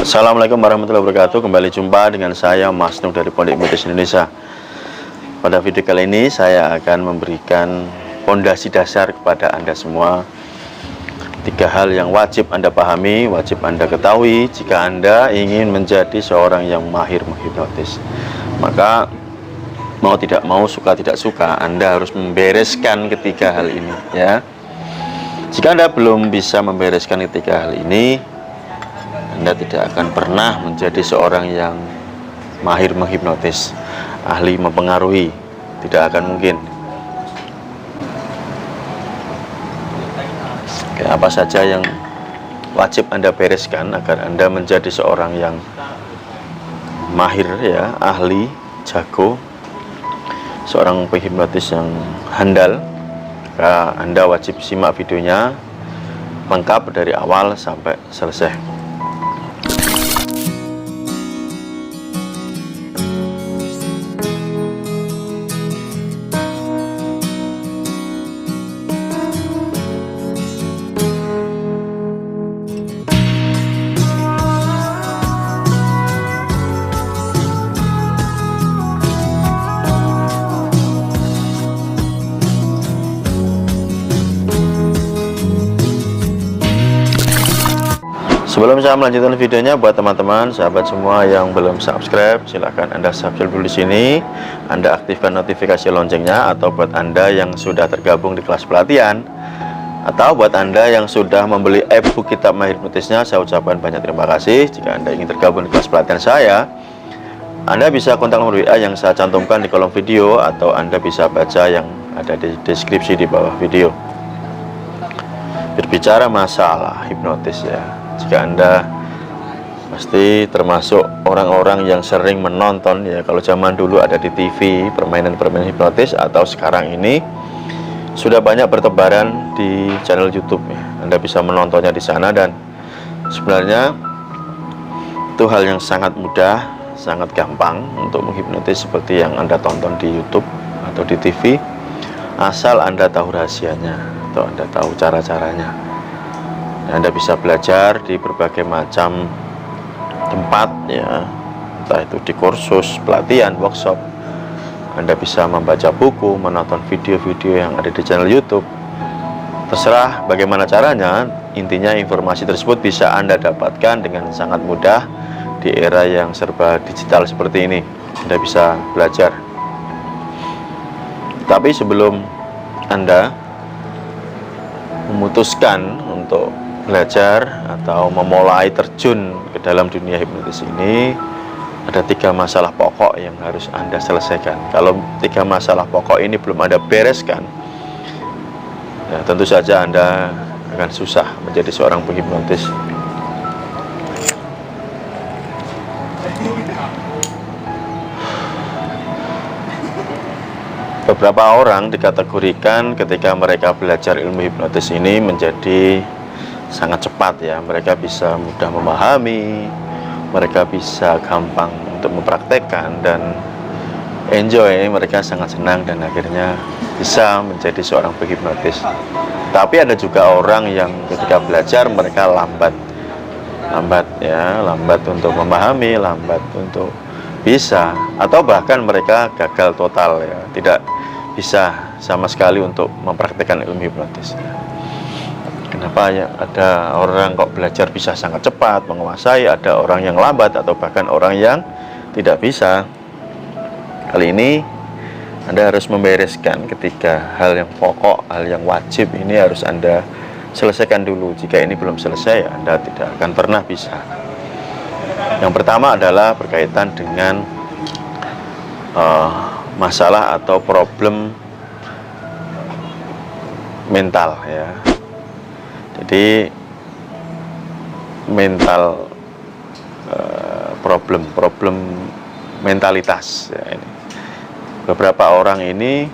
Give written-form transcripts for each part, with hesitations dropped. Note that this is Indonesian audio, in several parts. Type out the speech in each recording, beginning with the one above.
Assalamualaikum warahmatullahi wabarakatuh. Kembali jumpa dengan saya Mas Nung dari Pondok Hipnotis Indonesia. Pada video kali ini saya akan memberikan fondasi dasar kepada Anda semua. 3 hal yang wajib Anda pahami, wajib Anda ketahui jika Anda ingin menjadi seorang yang mahir menghipnotis. Maka mau tidak mau, suka tidak suka, Anda harus membereskan ketiga hal ini, ya. Jika Anda belum bisa membereskan ketiga hal ini, Anda tidak akan pernah menjadi seorang yang mahir menghipnotis, ahli mempengaruhi. Tidak akan mungkin. Oke, apa saja yang wajib Anda bereskan agar Anda menjadi seorang yang mahir, ya, ahli, jago, seorang penghipnotis yang handal? Maka Anda wajib simak videonya lengkap dari awal sampai selesai. Sebelum saya melanjutkan videonya, buat teman-teman, sahabat semua yang belum subscribe, silahkan Anda subscribe dulu di sini. Anda aktifkan notifikasi loncengnya. Atau buat Anda yang sudah tergabung di kelas pelatihan, atau buat Anda yang sudah membeli e-book kitab mahir hipnotisnya, saya ucapkan banyak terima kasih. Jika Anda ingin tergabung di kelas pelatihan saya, Anda bisa kontak nomor WA yang saya cantumkan di kolom video, atau Anda bisa baca yang ada di deskripsi di bawah video. Berbicara masalah hipnotis, ya, jika Anda pasti termasuk orang-orang yang sering menonton, ya, kalau zaman dulu ada di TV permainan-permainan hipnotis, atau sekarang ini sudah banyak bertebaran di channel YouTube, ya. Anda bisa menontonnya di sana, dan sebenarnya itu hal yang sangat mudah, sangat gampang untuk menghipnotis seperti yang Anda tonton di YouTube atau di TV, asal Anda tahu rahasianya atau Anda tahu cara-caranya. Anda bisa belajar di berbagai macam tempat, ya, entah itu di kursus, pelatihan, workshop. Anda bisa membaca buku, menonton video-video yang ada di channel YouTube. Terserah bagaimana caranya, intinya informasi tersebut bisa Anda dapatkan dengan sangat mudah di era yang serba digital seperti ini. Anda bisa belajar. Tapi sebelum Anda memutuskan untuk belajar atau memulai terjun ke dalam dunia hipnotis ini, ada 3 masalah pokok yang harus Anda selesaikan. Kalau 3 masalah pokok ini belum Anda bereskan, ya, tentu saja Anda akan susah menjadi seorang penghipnotis. Beberapa orang dikategorikan ketika mereka belajar ilmu hipnotis ini menjadi sangat cepat, ya. Mereka bisa mudah memahami, mereka bisa gampang untuk mempraktekkan dan enjoy, mereka sangat senang dan akhirnya bisa menjadi seorang penghipnotis. Tapi ada juga orang yang ketika belajar mereka lambat, ya, lambat untuk memahami, lambat untuk bisa, atau bahkan mereka gagal total, ya, tidak bisa sama sekali untuk mempraktekkan ilmu hipnotis. Kenapa, ya, ada orang kok belajar bisa sangat cepat menguasai, ada orang yang lambat, atau bahkan orang yang tidak bisa? Kali ini Anda harus membereskan ketiga hal yang pokok, hal yang wajib ini harus Anda selesaikan dulu. Jika ini belum selesai, Anda tidak akan pernah bisa. Yang pertama adalah berkaitan dengan masalah atau problem mental, ya. Jadi mental, problem mentalitas, ya, ini. Beberapa orang ini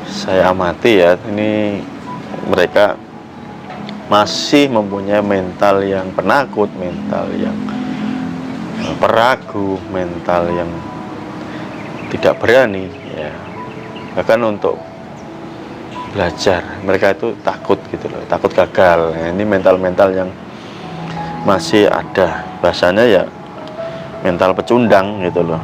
saya amati, ya, ini mereka masih mempunyai mental yang penakut, mental yang peragu, mental yang tidak berani, ya. Bahkan untuk belajar mereka itu takut gitu loh, takut gagal. Nah, ini mental-mental yang masih ada, bahasanya ya mental pecundang gitu loh.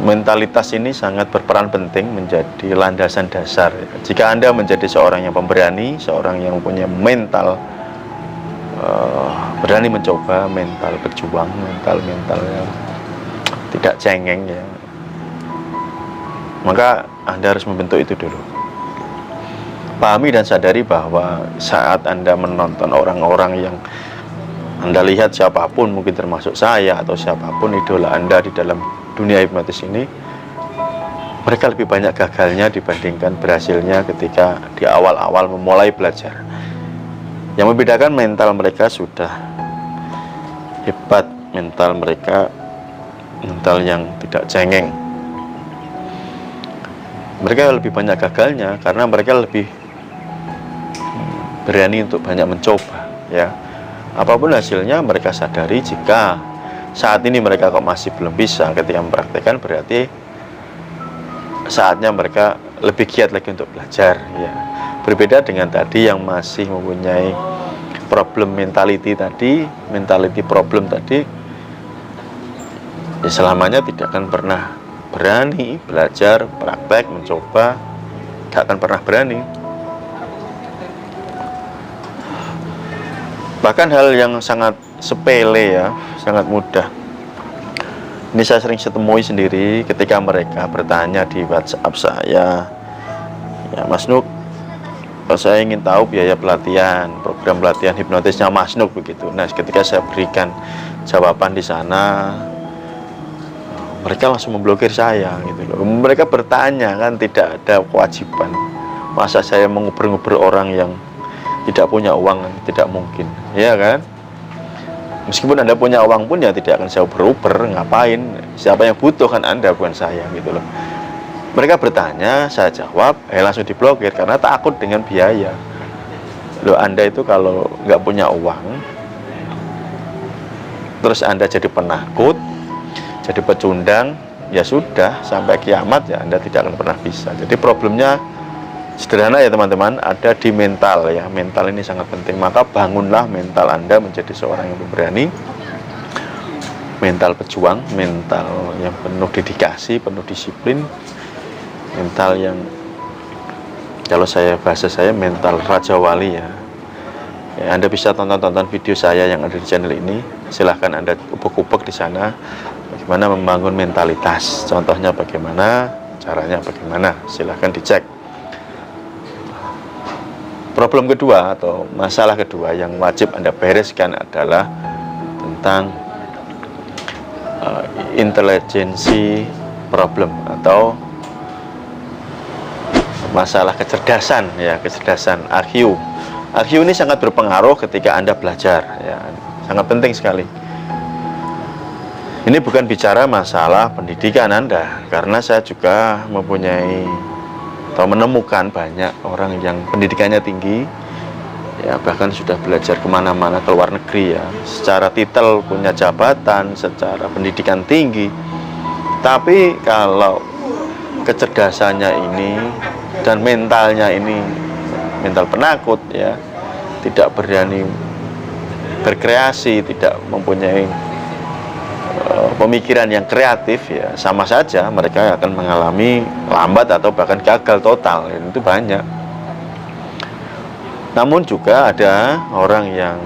Mentalitas ini sangat berperan penting menjadi landasan dasar. Jika Anda menjadi seorang yang pemberani, seorang yang punya mental berani mencoba, mental berjuang, mental yang tidak cengeng ya, maka Anda harus membentuk itu dulu. Pahami dan sadari bahwa saat Anda menonton orang-orang yang Anda lihat, siapapun, mungkin termasuk saya atau siapapun idola Anda di dalam dunia hipnotis ini, mereka lebih banyak gagalnya dibandingkan berhasilnya ketika di awal-awal memulai belajar. Yang membedakan mental mereka sudah hebat, mental mereka mental yang tidak cengeng. Mereka lebih banyak gagalnya karena mereka lebih berani untuk banyak mencoba ya. Apapun hasilnya mereka sadari jika saat ini mereka kok masih belum bisa ketika mempraktekkan, berarti saatnya mereka lebih giat lagi untuk belajar ya. Berbeda dengan tadi yang masih mempunyai problem mentality problem tadi, ya selamanya tidak akan pernah berani belajar, praktek, mencoba, gak akan pernah berani. Bahkan hal yang sangat sepele ya, sangat mudah. Ini saya sering temui sendiri ketika mereka bertanya di WhatsApp saya, ya Mas Nuk, saya ingin tahu biaya pelatihan, program pelatihan hipnotisnya Mas Nuk begitu. Nah, ketika saya berikan jawaban di sana, mereka langsung memblokir saya gitu loh. Mereka bertanya, kan tidak ada kewajiban. Masa saya menguber-nguber orang yang tidak punya uang? Tidak mungkin, ya kan? Meskipun Anda punya uang pun ya tidak akan saya uber-uber, ngapain? Siapa yang butuh kan Anda, bukan saya gitu loh. Mereka bertanya, saya jawab, langsung diblokir karena takut dengan biaya. Loh, Anda itu kalau nggak punya uang, terus Anda jadi penakut, jadi pecundang, ya sudah, sampai kiamat ya Anda tidak akan pernah bisa. Jadi problemnya sederhana ya teman-teman, ada di mental ya. Mental ini sangat penting, maka bangunlah mental Anda menjadi seorang yang berani, mental pejuang, mental yang penuh dedikasi, penuh disiplin, mental yang, kalau bahasa saya mental Raja Wali ya. Anda bisa tonton video saya yang ada di channel ini. Silahkan Anda ubek-ubek di sana bagaimana membangun mentalitas. Contohnya bagaimana, caranya bagaimana, silahkan dicek. Problem kedua atau masalah kedua yang wajib Anda bereskan adalah tentang intelijensi problem atau masalah kecerdasan ya, kecerdasan IQ. IQ ini sangat berpengaruh ketika Anda belajar ya, sangat penting sekali. Ini bukan bicara masalah pendidikan Anda, karena saya juga mempunyai atau menemukan banyak orang yang pendidikannya tinggi ya, bahkan sudah belajar kemana-mana ke luar negeri ya, secara titel punya jabatan, secara pendidikan tinggi, tapi kalau kecerdasannya ini dan mentalnya ini mental penakut ya, tidak berani berkreasi, tidak mempunyai pemikiran yang kreatif ya, sama saja mereka akan mengalami lambat atau bahkan gagal total. Itu banyak. Namun juga ada orang yang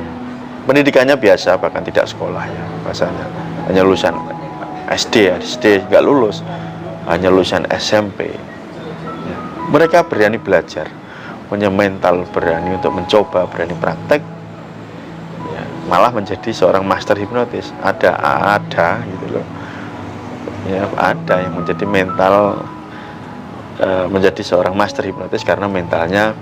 pendidikannya biasa, bahkan tidak sekolah ya, bahasanya hanya lulusan SD nggak lulus, hanya lulusan SMP ya. Mereka berani belajar, punya mental berani untuk mencoba, berani praktek ya, malah menjadi seorang master hipnotis. Ada gitu loh ya, ada yang menjadi mental menjadi seorang master hipnotis karena mentalnya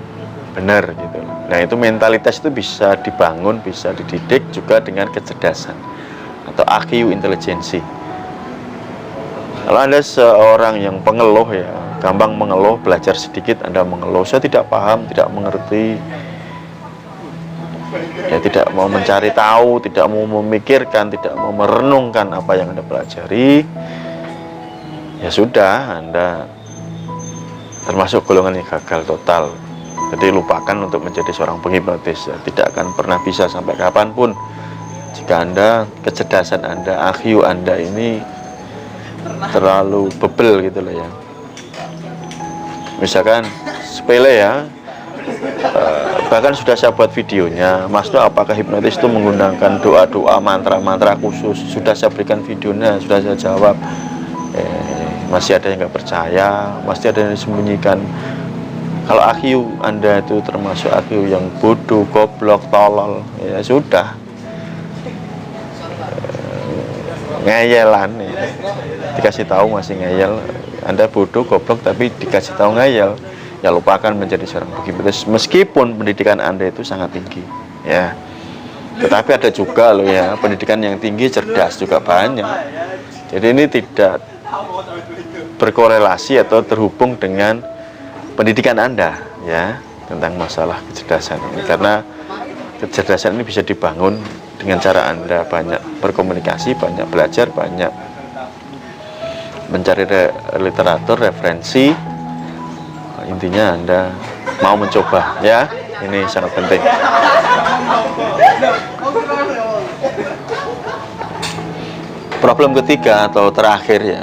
benar gitu loh. Nah, itu mentalitas itu bisa dibangun, bisa dididik juga dengan kecerdasan atau IQ, intelijensi. Kalau Anda seorang yang pengeluh ya, gampang mengeluh, belajar sedikit Anda mengeluh, saya tidak paham, tidak mengerti ya, tidak mau mencari tahu, tidak mau memikirkan, tidak mau merenungkan apa yang Anda pelajari, ya sudah, Anda termasuk golongan yang gagal total Jadi lupakan untuk menjadi seorang penghipnotis ya. Tidak akan pernah bisa sampai kapanpun jika Anda, kecerdasan Anda, IQ Anda ini terlalu bebel gitu loh ya. Misalkan sepele ya, bahkan sudah saya buat videonya, Mas Do apakah hipnotis itu menggunakan doa-doa, mantra-mantra khusus, sudah saya berikan videonya, sudah saya jawab. Masih ada yang nggak percaya, masih ada yang disembunyikan. Kalau IQ Anda itu termasuk IQ yang bodoh, goblok, tolol, ya sudah, ngeyelan ya. Dikasih tahu masih ngeyel. Anda bodoh, goblok, tapi dikasih tahu ngeyel, ya lupakan menjadi seorang penghipnotis. Meskipun pendidikan Anda itu sangat tinggi ya, tetapi ada juga loh ya, pendidikan yang tinggi cerdas juga banyak. Jadi ini tidak berkorelasi atau terhubung dengan pendidikan Anda ya, tentang masalah kecerdasan ini, karena kecerdasan ini bisa dibangun dengan cara Anda banyak berkomunikasi, banyak belajar, banyak mencari literatur, referensi. Intinya Anda mau mencoba ya, ini sangat penting. Problem ketiga atau terakhir ya,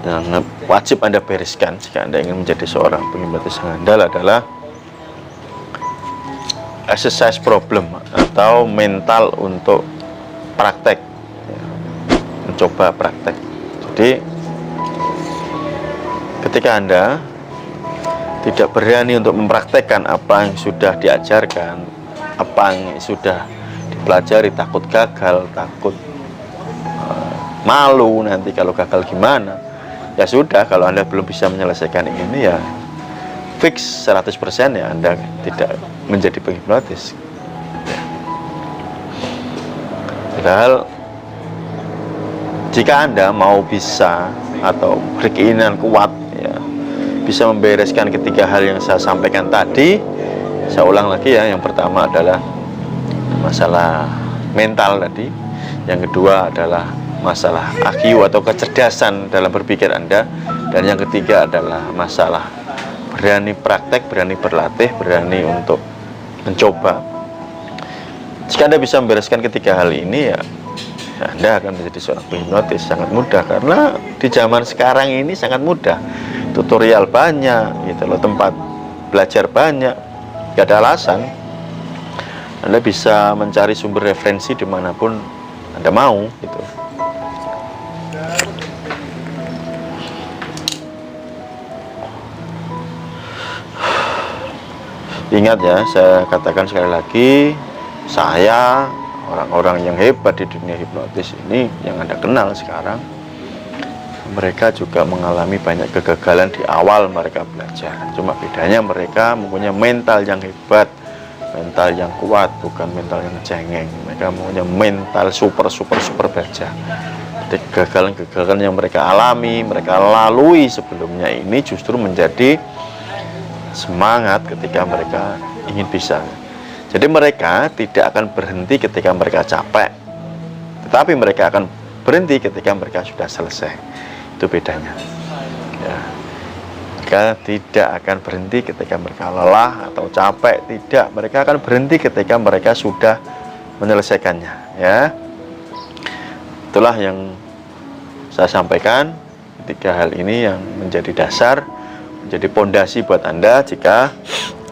yang wajib Anda bereskan jika Anda ingin menjadi seorang penghipnotis yang handal adalah exercise problem atau mental untuk praktek ya, mencoba praktek. Jadi ketika Anda tidak berani untuk mempraktekkan apa yang sudah diajarkan, apa yang sudah dipelajari, takut gagal, takut malu nanti kalau gagal gimana, ya sudah, kalau Anda belum bisa menyelesaikan ini ya fix 100% ya Anda tidak menjadi penghipnotis. Padahal jika Anda mau bisa atau berkeinginan kuat ya, bisa membereskan ketiga hal yang saya sampaikan tadi. Saya ulang lagi ya, yang pertama adalah masalah mental tadi, yang kedua adalah masalah IQ atau kecerdasan dalam berpikir Anda, dan yang ketiga adalah masalah berani praktek, berani berlatih, berani untuk mencoba. Jika Anda bisa membereskan ketiga hal ini ya, Anda akan menjadi seorang penghipnotis. Sangat mudah, karena di zaman sekarang ini sangat mudah, tutorial banyak gitu loh, tempat belajar banyak, gak ada alasan. Anda bisa mencari sumber referensi dimanapun Anda mau gitu. Ingat ya, saya katakan sekali lagi, saya, orang-orang yang hebat di dunia hipnotis ini yang Anda kenal sekarang, mereka juga mengalami banyak kegagalan di awal mereka belajar. Cuma bedanya mereka mempunyai mental yang hebat, mental yang kuat, bukan mental yang cengeng. Mereka mempunyai mental super baja. Jadi kegagalan-kegagalan yang mereka alami, mereka lalui sebelumnya ini justru menjadi semangat ketika mereka ingin bisa. Jadi mereka tidak akan berhenti ketika mereka capek, tetapi mereka akan berhenti ketika mereka sudah selesai. Itu bedanya ya. Mereka tidak akan berhenti ketika mereka lelah atau capek, tidak. Mereka akan berhenti ketika mereka sudah menyelesaikannya ya. Itulah yang saya sampaikan, tiga hal ini yang menjadi dasar, menjadi pondasi buat Anda. Jika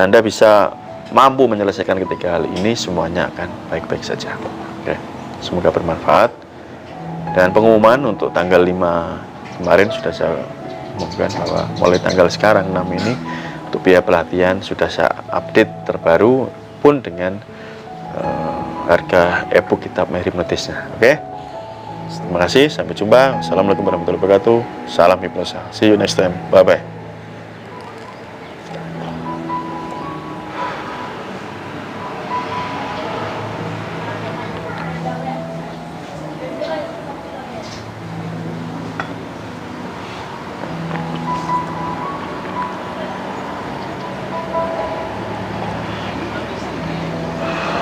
Anda bisa mampu menyelesaikan ketiga hal ini, semuanya akan baik-baik saja. Oke, semoga bermanfaat. Dan pengumuman untuk tanggal 5 kemarin sudah saya umumkan bahwa mulai tanggal sekarang 6 ini untuk biaya pelatihan sudah saya update terbaru pun dengan harga e-book kitab Mahir Hipnotisnya. Oke, terima kasih, sampai jumpa. Assalamualaikum warahmatullahi wabarakatuh. Salam hipnosa. See you next time. Bye bye.